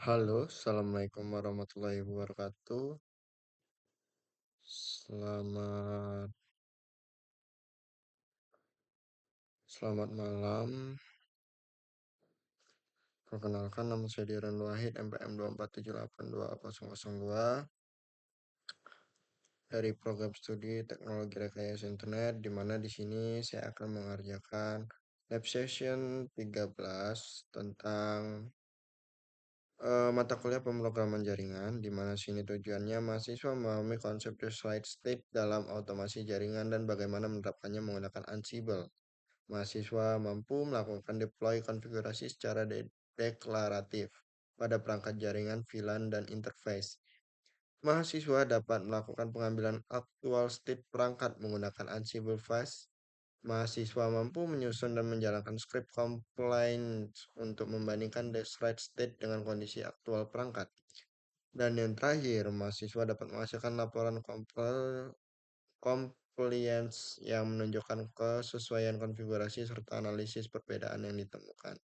Halo, assalamualaikum warahmatullahi wabarakatuh. Selamat selamat malam. Perkenalkan nama saya Diran Wahid, MPM 247820002 dari program studi Teknologi Rekayasa Internet, di mana di sini saya akan mengerjakan lab session 13 tentang mata kuliah pemrograman jaringan, di mana sini tujuannya mahasiswa memahami konsep the slide state dalam otomasi jaringan dan bagaimana menerapkannya menggunakan Ansible. Mahasiswa mampu melakukan deploy konfigurasi secara deklaratif pada perangkat jaringan VLAN dan interface. Mahasiswa dapat melakukan pengambilan actual state perangkat menggunakan Ansible Flash. Mahasiswa mampu menyusun dan menjalankan script compliance untuk membandingkan desired state dengan kondisi aktual perangkat. Dan yang terakhir, mahasiswa dapat menghasilkan laporan compliance yang menunjukkan kesesuaian konfigurasi serta analisis perbedaan yang ditemukan.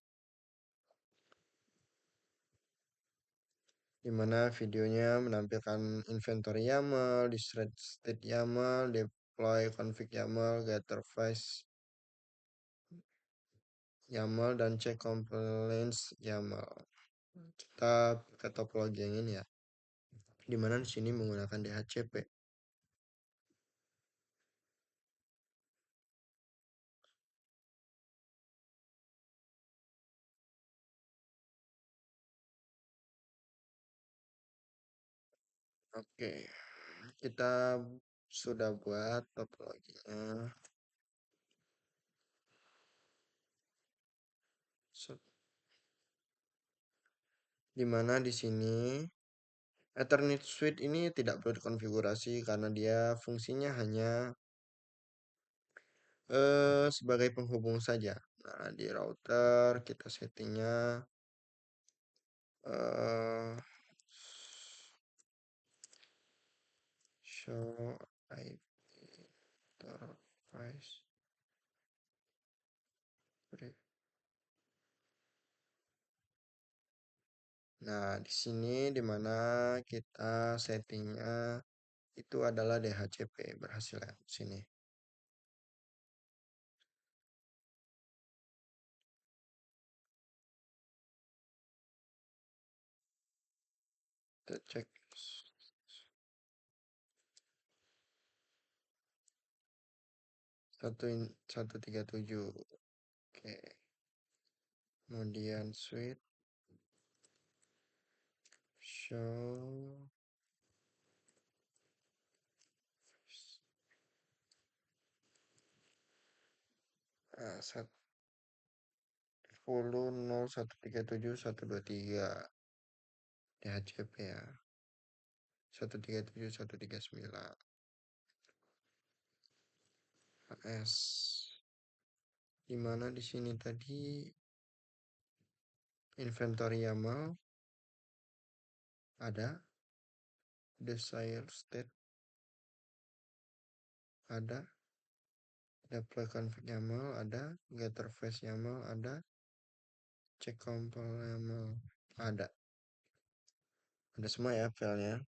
Di mana videonya menampilkan inventory YAML, distress state YAML, deploy config YAML, getter face YAML, dan check compliance YAML. Kita ke topologi yang ini ya, di mana di sini menggunakan DHCP. Oke, kita sudah buat topologinya. Di mana di sini Ethernet switch ini tidak perlu dikonfigurasi karena dia fungsinya hanya sebagai penghubung saja. Nah, di router kita settingnya eh show IP interface. Nah, di sini dimana kita settingnya itu adalah DHCP berhasil ya di sini. Kita cek 137. Oke. Kemudian switch show 10.0137.123 DHCP ya. 137.139 HS. Dimana di sini tadi inventory YAML ada, desired state ada, deploy config YAML ada, getter face YAML ada, check compile YAML ada. Ada semua ya filenya.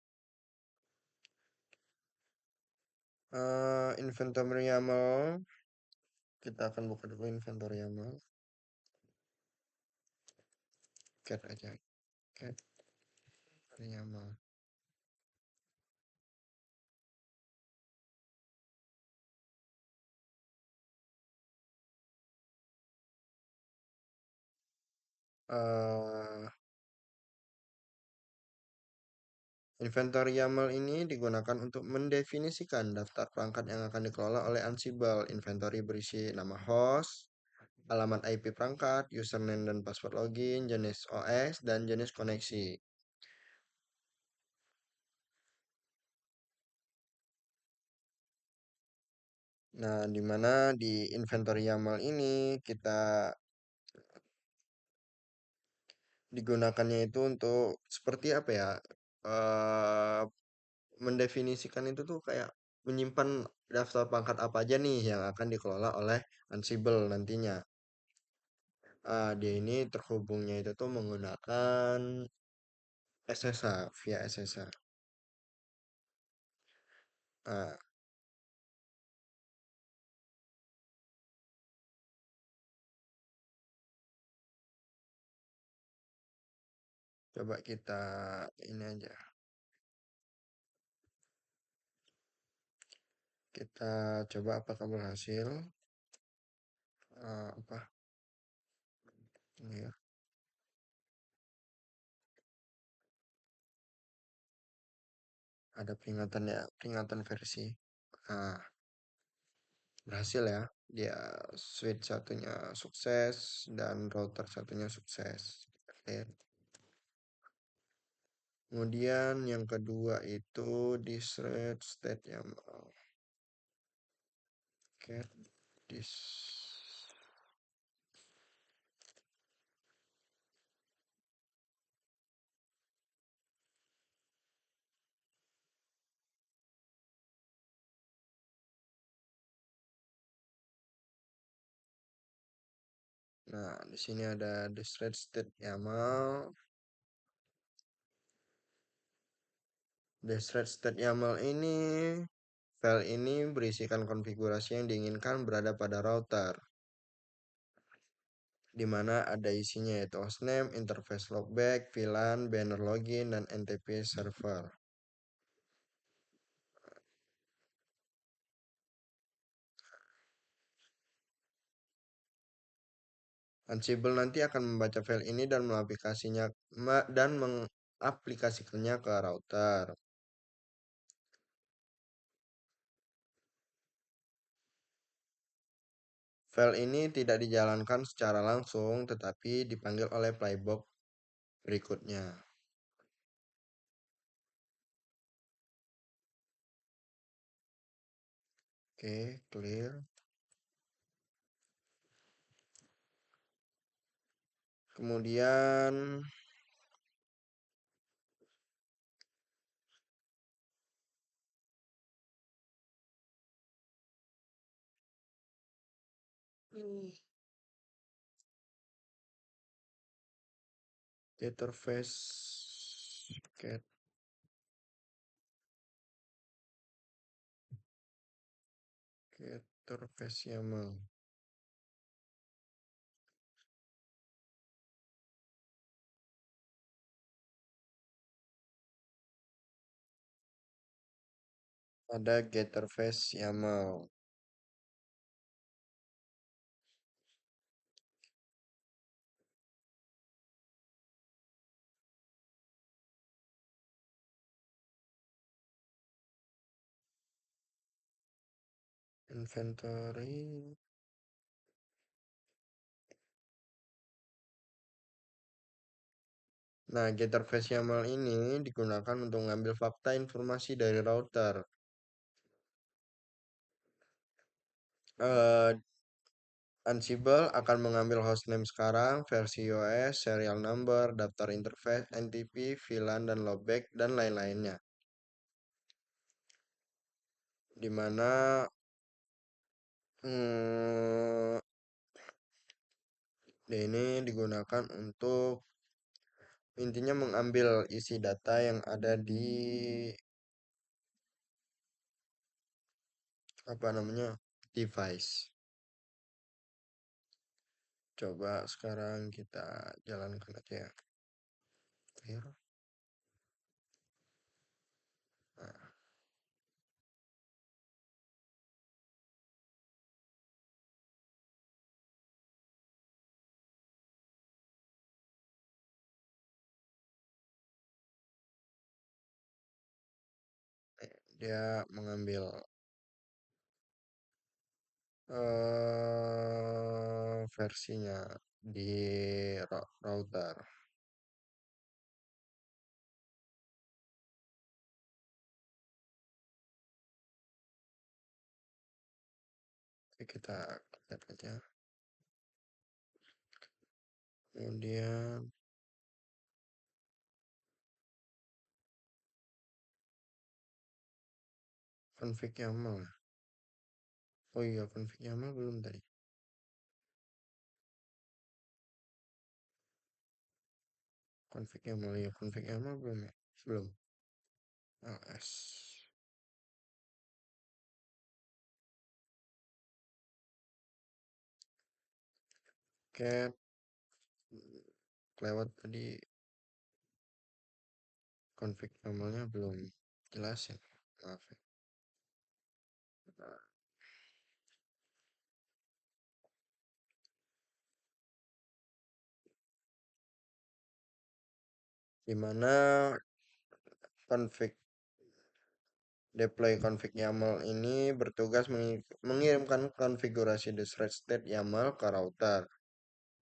Inventory YAML, kita akan buka dulu inventory YAML. Cat aja, cat YAML. Inventory YAML ini digunakan untuk mendefinisikan daftar perangkat yang akan dikelola oleh Ansible. Inventory berisi nama host, alamat IP perangkat, username dan password login, jenis OS, dan jenis koneksi. Nah, di mana di inventory YAML ini kita digunakannya itu untuk seperti apa ya? eh Mendefinisikan itu tuh kayak menyimpan daftar perangkat apa aja nih yang akan dikelola oleh Ansible nantinya. Dia ini terhubungnya itu tuh menggunakan SSH via SSH. Nah, coba kita ini aja. Kita coba apakah berhasil. Apa ini ya? Ada peringatan ya, peringatan versi. Nah, berhasil ya. Dia switch satunya sukses dan router satunya sukses. Oke. Kemudian yang kedua itu di thread state YAML. Get this. Nah, di sini ada the thread state YAML. The thread state YAML ini file ini berisikan konfigurasi yang diinginkan berada pada router, di mana ada isinya yaitu hostname, interface logback, VLAN, banner login, dan NTP server. Ansible nanti akan membaca file ini dan mengaplikasikannya ke router. File ini tidak dijalankan secara langsung, tetapi dipanggil oleh playbox berikutnya. Oke, clear. Kemudian interface get interface YAML. Ada getterface YAML. Inventory. Nah, getterface YAML ini digunakan untuk mengambil fakta informasi dari router. Eh, Ansible akan mengambil hostname sekarang, versi OS, serial number, daftar interface, NTP, VLAN, dan logback, dan lain-lainnya. Di mana hmm, ini digunakan untuk intinya mengambil isi data yang ada di apa namanya device. Coba sekarang kita jalankan aja ya. Clear. Nah, dia mengambil versinya di router. Oke, kita lihat aja. Kemudian config YAML. Oh iya, config YAML belum tadi. Config YAML ya, config YAML belum ya? Belum. ls cat lewat tadi config YAML-nya belum jelasin. Maaf ya. Nah, dimana config deploy config YAML ini bertugas mengirimkan konfigurasi the thread state YAML ke router.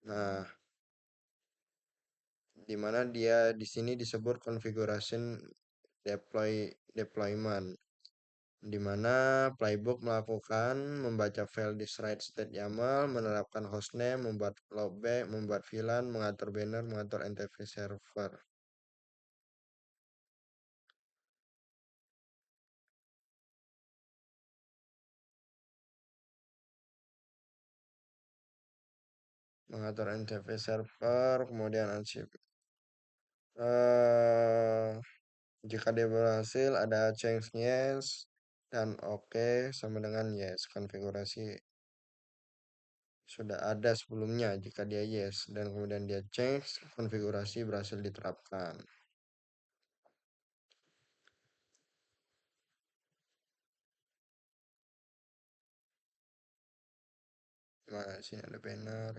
Nah, di mana dia di sini disebut configuration deployment, di mana playbook melakukan membaca file di thread state YAML, menerapkan hostname, membuat loopback, membuat VLAN, mengatur banner, mengatur NTP server. Mengatur NTP server, kemudian eh jika dia berhasil ada change yes dan oke sama dengan yes. Konfigurasi sudah ada sebelumnya jika dia yes dan kemudian dia change, konfigurasi berhasil diterapkan. Nah, sini ada banner.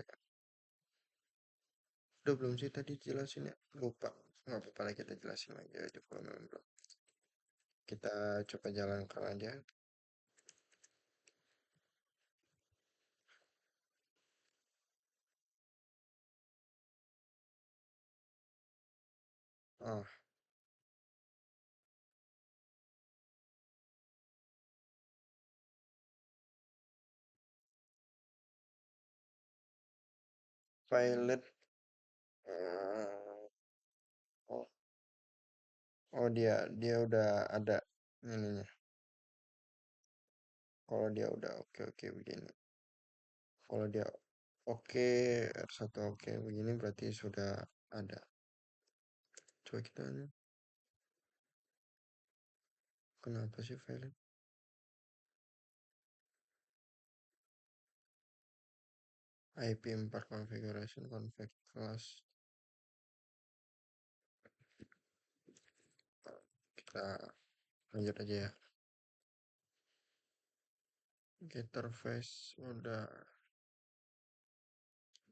Udah belum sih tadi jelasin ya? Lupa. Nggak apa-apa lah kita jelasin aja aja kalau memang belum. Kita coba jalankan aja. Oh, pilot. eh, oh, oh dia udah ada ininya. Kalau dia udah oke oke begini. Kalau dia oke, R1 oke begini berarti sudah ada. Coba kita ini. Kenapa sih file? IP4 configuration config class. Kita lanjut aja ya. Getter face udah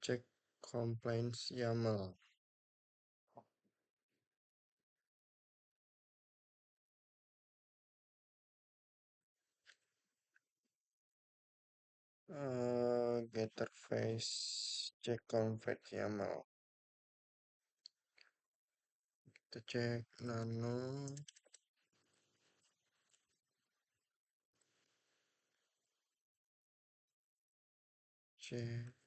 cek complaints YAML. Getter face cek complaints YAML. Kita cek nano cek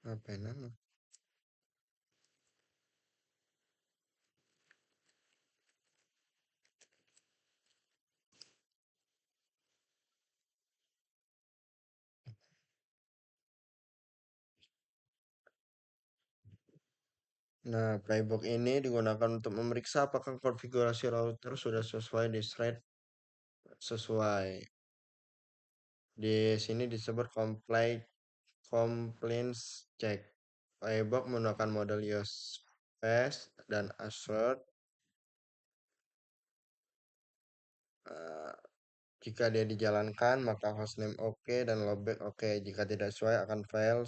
ngapain nano? Nah, playbook ini digunakan untuk memeriksa apakah konfigurasi router sudah sesuai di thread sesuai. Di sini disebut complaints check. Playbook menggunakan model use pass dan assert. Eh, jika dia dijalankan, maka hostname oke dan loopback oke. Jika tidak sesuai akan file.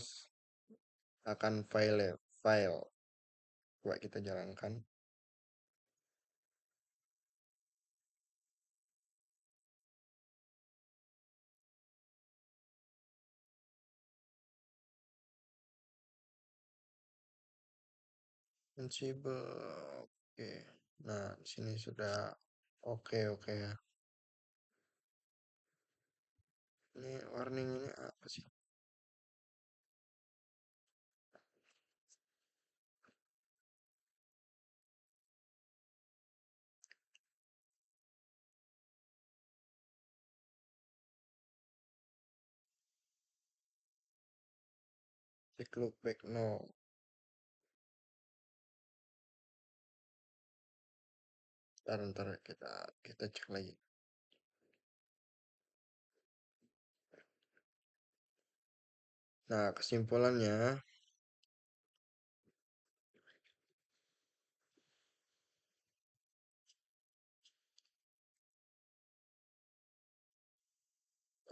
Coba kita jalankan. Ansible oke. Nah, di sini sudah oke oke ya. Ini warning ini apa sih? Cek loopback no. Ntar kita cek lagi. Nah, kesimpulannya,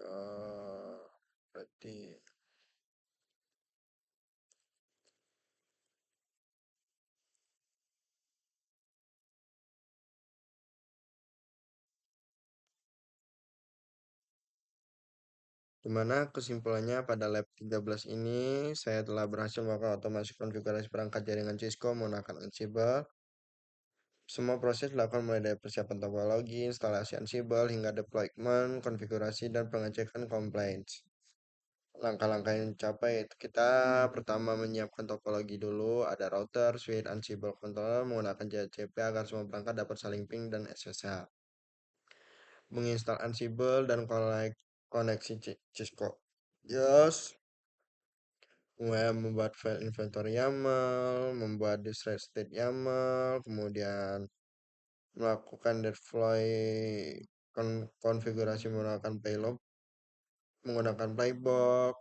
eh berarti dimana kesimpulannya pada lab 13 ini saya telah berhasil melakukan otomasi konfigurasi perangkat jaringan Cisco menggunakan Ansible. Semua proses dilakukan mulai dari persiapan topologi, instalasi Ansible, hingga deployment, konfigurasi, dan pengecekan compliance. Langkah-langkah yang dicapai itu kita pertama menyiapkan topologi dulu, ada router, switch, Ansible controller menggunakan JCP agar semua perangkat dapat saling ping dan SSH. Menginstal Ansible dan koneksi Cisco. Yes, membuat file inventory YAML, membuat disk state YAML, kemudian melakukan deploy konfigurasi menggunakan playbox,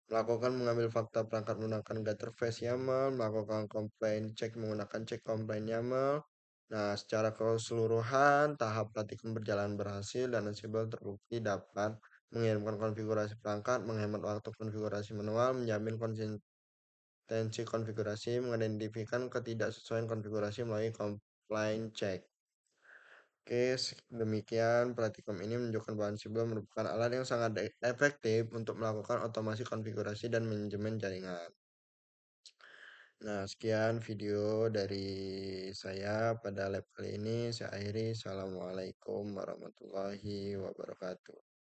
melakukan mengambil fakta perangkat menggunakan Gutterface YAML, melakukan complaint check menggunakan check complaint YAML. Nah, secara keseluruhan tahap pelatihan berjalan berhasil dan Ansible terbukti dapat mengirimkan konfigurasi perangkat, menghemat waktu konfigurasi manual, menjamin konsistensi konfigurasi, mengidentifikasi ketidaksesuaian konfigurasi melalui complaint check. Oke, demikian Pratikum ini menunjukkan bahwa Ansible merupakan alat yang sangat efektif untuk melakukan otomasi konfigurasi dan manajemen jaringan. Nah, sekian video dari saya pada lab kali ini. Saya akhiri. Assalamualaikum warahmatullahi wabarakatuh.